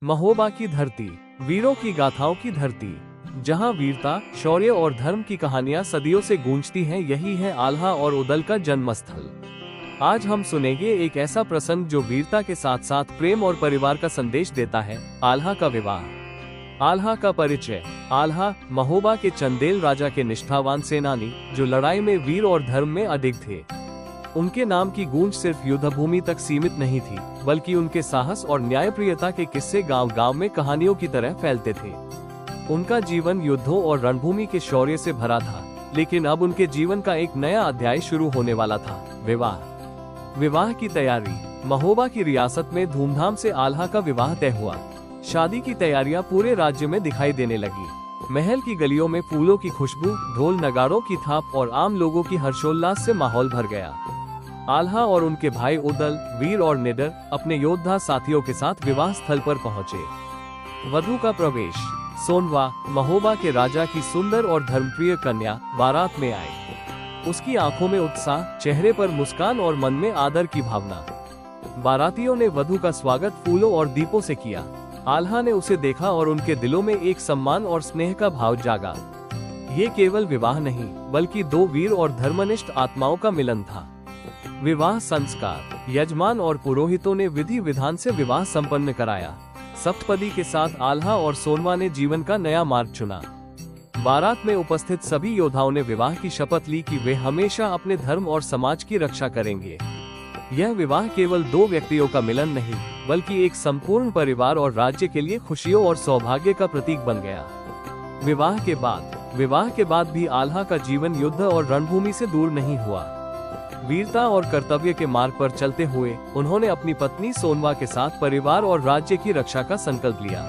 महोबा की धरती, वीरों की गाथाओं की धरती, जहां वीरता, शौर्य और धर्म की कहानियां सदियों से गूंजती हैं, यही है आल्हा और उदल का जन्मस्थल। आज हम सुनेंगे एक ऐसा प्रसंग जो वीरता के साथ साथ प्रेम और परिवार का संदेश देता है, आल्हा का विवाह। आल्हा का परिचय। आल्हा महोबा के चंदेल राजा के निष्ठावान सेनानी, जो लड़ाई में वीर और धर्म में अडिग थे। उनके नाम की गूंज सिर्फ युद्धभूमि तक सीमित नहीं थी, बल्कि उनके साहस और न्यायप्रियता के किस्से गांव-गांव में कहानियों की तरह फैलते थे। उनका जीवन युद्धों और रणभूमि के शौर्य से भरा था, लेकिन अब उनके जीवन का एक नया अध्याय शुरू होने वाला था, विवाह। विवाह की तैयारी। महोबा की रियासत में धूमधाम से आल्हा का विवाह तय हुआ। शादी की तैयारियां पूरे राज्य में दिखाई देने लगी। महल की गलियों में फूलों की खुशबू, ढोल नगाड़ों की थाप और आम लोगों की हर्षोल्लास से माहौल भर गया। आल्हा और उनके भाई उदल, वीर और निडर, अपने योद्धा साथियों के साथ विवाह स्थल पर पहुंचे। वधू का प्रवेश। सोनवा, महोबा के राजा की सुंदर और धर्मप्रिय कन्या, बारात में आई। उसकी आंखों में उत्साह, चेहरे पर मुस्कान और मन में आदर की भावना। बारातियों ने वधू का स्वागत फूलों और दीपों से किया। आल्हा ने उसे देखा और उनके दिलों में एक सम्मान और स्नेह का भाव जागा। ये केवल विवाह नहीं, बल्कि दो वीर और धर्मनिष्ठ आत्माओं का मिलन था। विवाह संस्कार। यजमान और पुरोहितों ने विधि विधान से विवाह संपन्न कराया। सप्तपदी के साथ आल्हा और सोनवा ने जीवन का नया मार्ग चुना। बारात में उपस्थित सभी योद्धाओं ने विवाह की शपथ ली कि वे हमेशा अपने धर्म और समाज की रक्षा करेंगे। यह विवाह केवल दो व्यक्तियों का मिलन नहीं, बल्कि एक संपूर्ण परिवार और राज्य के लिए खुशियों और सौभाग्य का प्रतीक बन गया। विवाह के बाद भी आल्हा का जीवन युद्ध और रणभूमि से दूर नहीं हुआ। वीरता और कर्तव्य के मार्ग पर चलते हुए उन्होंने अपनी पत्नी सोनवा के साथ परिवार और राज्य की रक्षा का संकल्प लिया।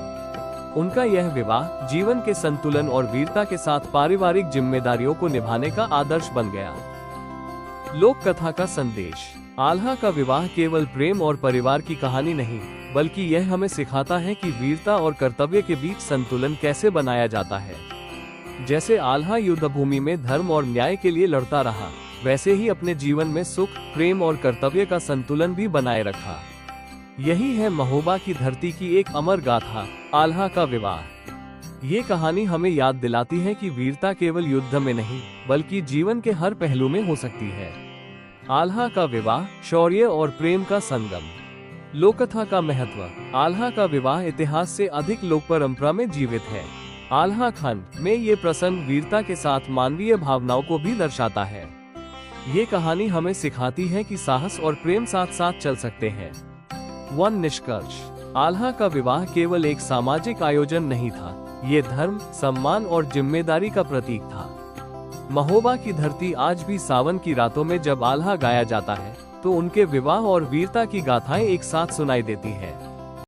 उनका यह विवाह जीवन के संतुलन और वीरता के साथ पारिवारिक जिम्मेदारियों को निभाने का आदर्श बन गया। लोक कथा का संदेश। आल्हा का विवाह केवल प्रेम और परिवार की कहानी नहीं, बल्कि यह हमें सिखाता है कि वीरता और कर्तव्य के बीच संतुलन कैसे बनाया जाता है। जैसे आल्हा युद्धभूमि में धर्म और न्याय के लिए लड़ता रहा, वैसे ही अपने जीवन में सुख, प्रेम और कर्तव्य का संतुलन भी बनाए रखा। यही है महोबा की धरती की एक अमर गाथा, आल्हा का विवाह। ये कहानी हमें याद दिलाती है कि वीरता केवल युद्ध में नहीं, बल्कि जीवन के हर पहलू में हो सकती है। आल्हा का विवाह, शौर्य और प्रेम का संगम। लोककथा का महत्व। आल्हा का विवाह इतिहास से अधिक लोक परंपरा में जीवित है। आल्हा खंड में ये प्रसंग वीरता के साथ मानवीय भावनाओं को भी दर्शाता है। ये कहानी हमें सिखाती है कि साहस और प्रेम साथ साथ चल सकते हैं। निष्कर्ष। आल्हा का विवाह केवल एक सामाजिक आयोजन नहीं था, ये धर्म, सम्मान और जिम्मेदारी का प्रतीक था। महोबा की धरती आज भी सावन की रातों में जब आल्हा गाया जाता है, तो उनके विवाह और वीरता की गाथाएं एक साथ सुनाई देती है।